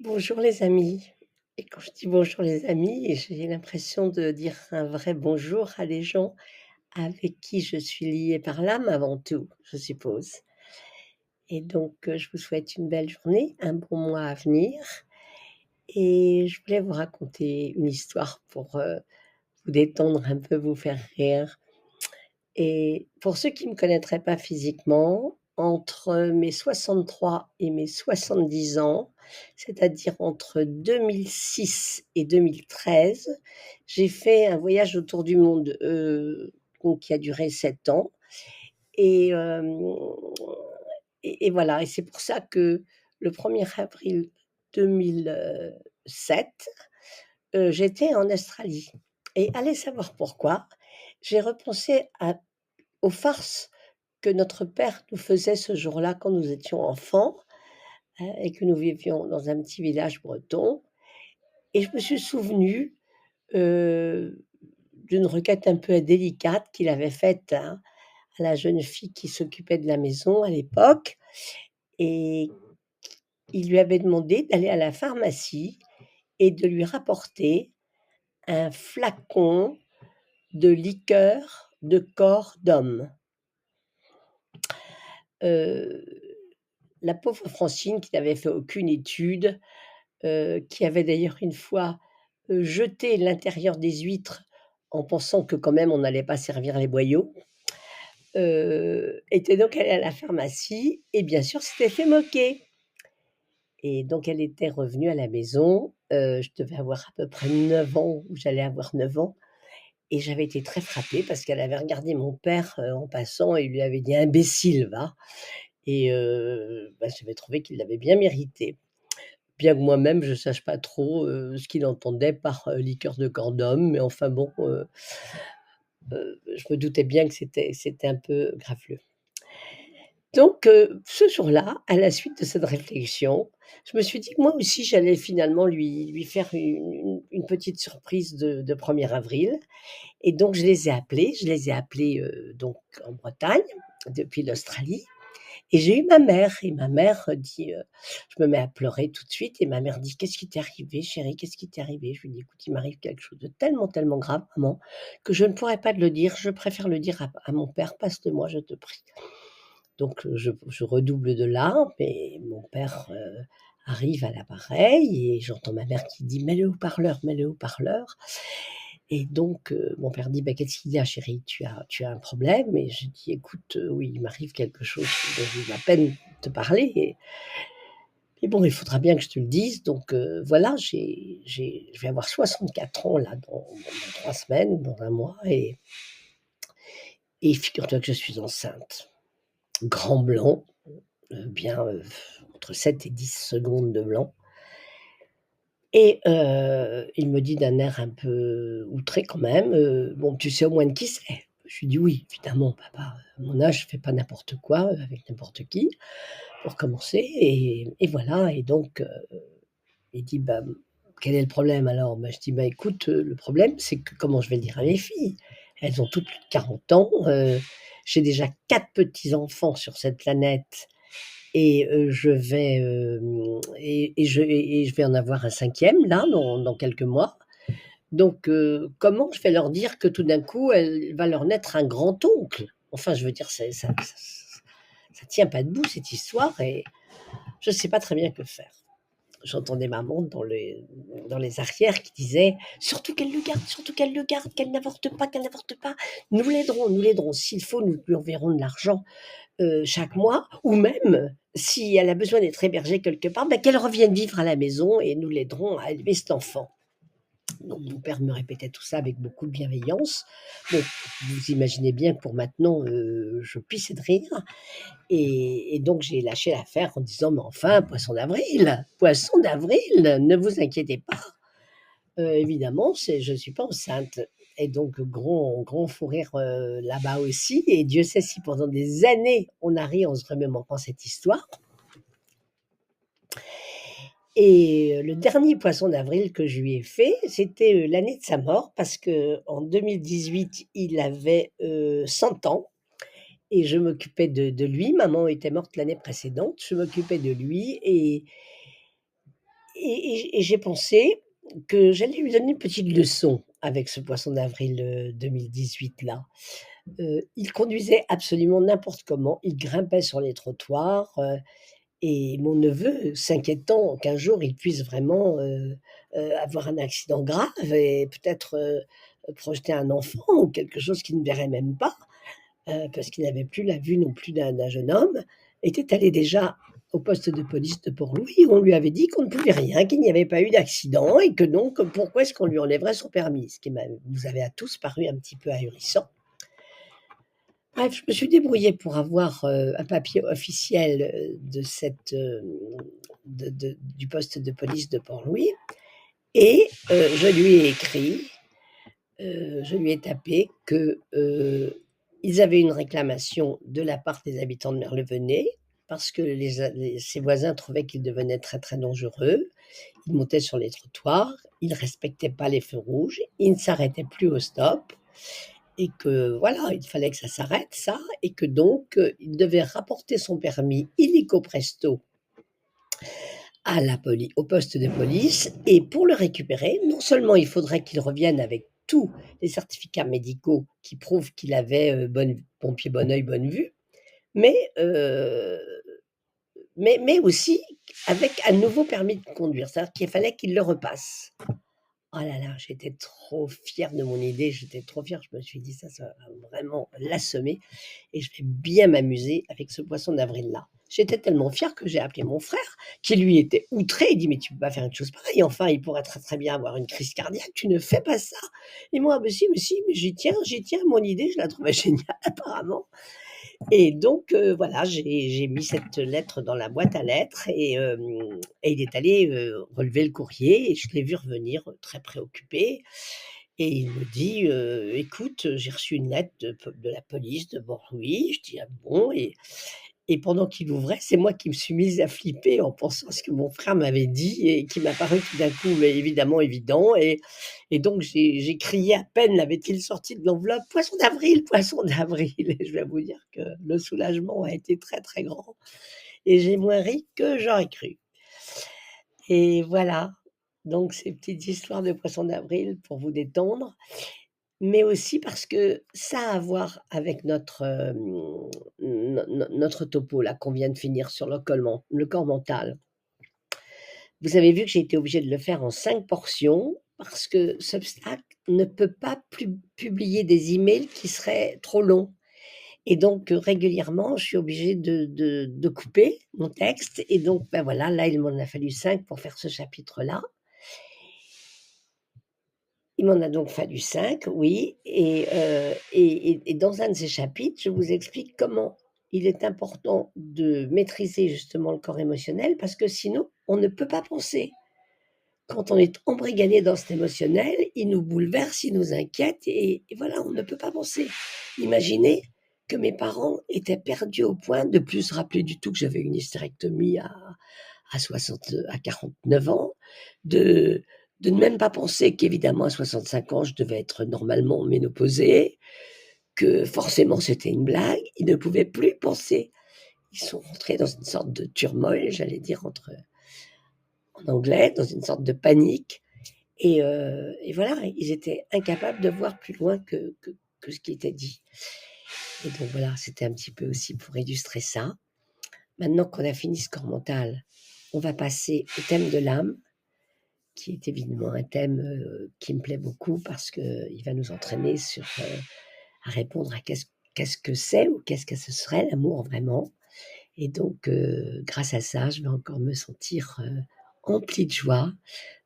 Bonjour les amis. Et quand je dis bonjour les amis, j'ai l'impression de dire un vrai bonjour à des gens avec qui je suis liée par l'âme avant tout, je suppose. Et donc, je vous souhaite une belle journée, un bon mois à venir et je voulais vous raconter une histoire pour, vous détendre un peu, vous faire rire. Et pour ceux qui ne me connaîtraient pas physiquement, entre mes 63 et mes 70 ans, c'est-à-dire entre 2006 et 2013, j'ai fait un voyage autour du monde, donc qui a duré 7 ans et et voilà et c'est pour ça que le 1er avril 2007, j'étais en Australie et allez savoir pourquoi. J'ai repensé aux farces que notre père nous faisait ce jour-là quand nous étions enfants, et que nous vivions dans un petit village breton et je me suis souvenue, heu, d'une requête un peu indélicate qu'il avait faite à la jeune fille qui s'occupait de la maison à l'époque et il lui avait demandé d'aller à la pharmacie et de lui rapporter un flacon de liqueur de corps d'homme. Heu, la pauvre Francine qui n'avait fait aucune étude, qui avait d'ailleurs une fois, jeté l'intérieur des huîtres en pensant que quand même on n'allait pas servir les boyaux, était donc allée à la pharmacie et bien sûr s'était fait moquer et donc elle était revenue à la maison, je devais avoir à peu près 9 ans ou j'allais avoir 9 ans et j'avais été très frappée parce qu'elle avait regardé mon père, en passant et lui avait dit: «Imbécile, va» et bah, j'avais trouvé qu'il l'avait bien mérité. Bien que moi-même je sache pas trop, ce qu'il entendait par, liqueur de corps d'homme, mais enfin bon, je me doutais bien que c'était un peu graveleux. Donc ce jour-là, à la suite de cette réflexion, je me suis dit que moi aussi j'allais finalement lui faire une petite surprise de 1er avril et donc je les ai appelés, donc en Bretagne, depuis l'Australie et j'ai eu ma mère et ma mère dit, je me mets à pleurer tout de suite et ma mère dit: «Qu'est-ce qui t'est arrivé chérie? Qu'est-ce qui t'est arrivé?» Je lui dis: «Écoute, il m'arrive quelque chose de tellement, tellement grave maman, que je ne pourrais pas te le dire. Je préfère le dire à mon père. Passe-le-moi, je te prie». Donc je redouble de larmes et mon père, arrive à l'appareil et j'entends ma mère qui dit: mets le haut-parleur» et donc mon père dit: «Bah, qu'est-ce qu'il y a chérie? Tu as un problème?» et je dis: «Écoute, oui, il m'arrive quelque chose dont j'ai la peine de te parler et bon, il faudra bien que je te le dise donc voilà, je vais avoir 64 ans là dans 3 semaines, dans un mois et figure-toi que je suis enceinte. Grand blanc, bien, entre 7 et 10 secondes de blanc et il me dit d'un air un peu outré quand même, «Bon, tu sais au moins de qui c'est?» Je lui dis: «Oui, évidemment papa, à mon âge, je fais pas n'importe quoi, avec n'importe qui, pour commencer et voilà» et donc il dit: «Bah, quel est le problème alors?» Bah, je dis: «Bah, écoute, le problème, c'est que comment je vais le dire à mes filles? Elles ont toutes plus de 40 ans, j'ai déjà 4 petits-enfants sur cette planète et je vais, et je vais en avoir un cinquième là dans quelques mois. Donc comment je vais leur dire que tout d'un coup, elle va leur naître un grand-oncle? Enfin, je veux dire, c'est ça tient pas debout cette histoire et je sais pas très bien que faire. J'entendais maman dans les arrières qui disait: «Surtout qu'elle le garde, surtout qu'elle le garde, qu'elle n'avorte pas, qu'elle n'avorte pas. Nous l'aiderons, nous l'aiderons. S'il faut, nous lui enverrons de l'argent, chaque mois ou même si elle a besoin d'être hébergée quelque part, bah, qu'elle revienne vivre à la maison et nous l'aiderons à élever cet enfant». Donc mon père me répétait tout ça avec beaucoup de bienveillance. Bon, vous imaginez bien que pour maintenant, je pissais de rire et donc j'ai lâché l'affaire en disant: «Mais enfin, poisson d'avril, ne vous inquiétez pas, évidemment, je ne suis pas enceinte» et donc grand grand fou rire, là-bas aussi et Dieu sait si pendant des années on a ri en se remémorant cette histoire et le dernier poisson d'avril que je lui ai fait, c'était, l'année de sa mort parce qu'en 2018, il avait, 100 ans et je m'occupais de lui. Maman était morte l'année précédente, je m'occupais de lui et j'ai pensé que j'allais lui donner une petite leçon avec ce poisson d'avril, 2018 là. Il conduisait absolument n'importe comment, il grimpait sur les trottoirs, et mon neveu s'inquiétant qu'un jour il puisse vraiment, avoir un accident grave et peut-être, projeter un enfant ou quelque chose qu'il ne verrait même pas, parce qu'il n'avait plus la vue non plus d'un jeune homme, était allé déjà au poste de police de Port-Louis où on lui avait dit qu'on ne pouvait rien, qu'il n'y avait pas eu d'accident et que donc pourquoi est-ce qu'on lui enlèverait son permis? Ce qui nous avait à tous paru un petit peu ahurissant. Bref, je me suis débrouillée pour avoir, un papier officiel, de cette, du poste de police de Port-Louis et je lui ai écrit, je lui ai tapé que, ils avaient une réclamation de la part des habitants de Merlevenez parce que ses voisins trouvaient qu'il devenait très, très dangereux. Il montait sur les trottoirs, il respectait pas les feux rouges, il ne s'arrêtait plus au stop et que voilà, il fallait que ça s'arrête ça et que donc, il devait rapporter son permis illico presto à la au poste de police et pour le récupérer, non seulement il faudrait qu'il revienne avec tous les certificats médicaux qui prouvent qu'il avait, bon pied, bon oeil, bonne vue, mais, mais aussi avec un nouveau permis de conduire. C'est-à-dire qu'il fallait qu'il le repasse. Oh là là, j'étais trop fière de mon idée, j'étais trop fière. Je me suis dit: Ça va vraiment l'assommer et je vais bien m'amuser avec ce poisson d'avril-là». J'étais tellement fière que j'ai appelé mon frère qui, lui, était outré. Il dit: «Mais tu peux pas faire une chose pareille, enfin, il pourrait très, très bien avoir une crise cardiaque, tu ne fais pas ça». Et moi: «Mais si, mais si, mais j'y tiens, mon idée, je la trouvais géniale apparemment». Et donc voilà, j'ai mis cette lettre dans la boîte à lettres et il est allé, relever le courrier et je l'ai vu revenir, très préoccupé et il me dit: «Écoute, j'ai reçu une lettre de la police de Port-Louis». Je dis: «Ah bon?» Et pendant qu'il ouvrait, c'est moi qui me suis mise à flipper en pensant à ce que mon frère m'avait dit et qui m'a paru tout d'un coup, mais évidemment évident et donc j'ai crié à peine l'avait-il sorti de l'enveloppe: poisson d'avril» et je vais vous dire que le soulagement a été très, très grand et j'ai moins ri que j'aurais cru. Et voilà, donc ces petites histoires de poisson d'avril pour vous détendre, mais aussi parce que ça a à voir avec notre, notre topo là qu'on vient de finir sur le corps mental. Vous avez vu que j'ai été obligée de le faire en 5 portions parce que Substack ne peut pas publier des emails qui seraient trop longs et donc régulièrement, je suis obligée de couper mon texte et donc ben voilà, là, il m'en a fallu 5 pour faire ce chapitre-là. Il m'en a donc fallu 5, oui et dans un de ces chapitres, je vous explique comment il est important de maîtriser justement le corps émotionnel parce que sinon on ne peut pas penser. Quand on est embrigadé dans cet émotionnel, il nous bouleverse, il nous inquiète et voilà, on ne peut pas penser. Imaginez que mes parents étaient perdus au point de plus se rappeler du tout que j'avais une hystérectomie à 49 ans, de ne même pas penser qu'évidemment à 65 ans, je devais être normalement ménopausée, que forcément c'était une blague. Ils ne pouvaient plus penser. Ils sont rentrés dans une sorte de turmoil, j'allais dire en anglais, dans une sorte de panique et voilà, ils étaient incapables de voir plus loin que ce qui était dit et donc voilà, c'était un petit peu aussi pour illustrer ça. Maintenant qu'on a fini ce corps mental, on va passer au thème de l'âme, qui est évidemment un thème, qui me plaît beaucoup parce qu'il va nous entraîner à répondre à qu'est-ce que c'est ou qu'est-ce que ce serait l'amour vraiment et donc grâce à ça, je vais encore me sentir, emplie de joie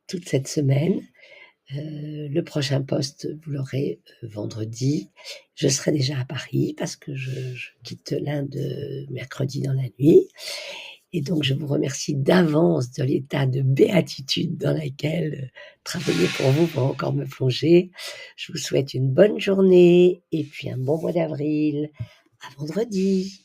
toute cette semaine. Le prochain post, vous l'aurez, vendredi. Je serai déjà à Paris parce que je quitte l'Inde, mercredi dans la nuit et donc je vous remercie d'avance de l'état de béatitude dans laquelle, travailler pour vous va encore me plonger. Je vous souhaite une bonne journée et puis un bon mois d'avril. À vendredi.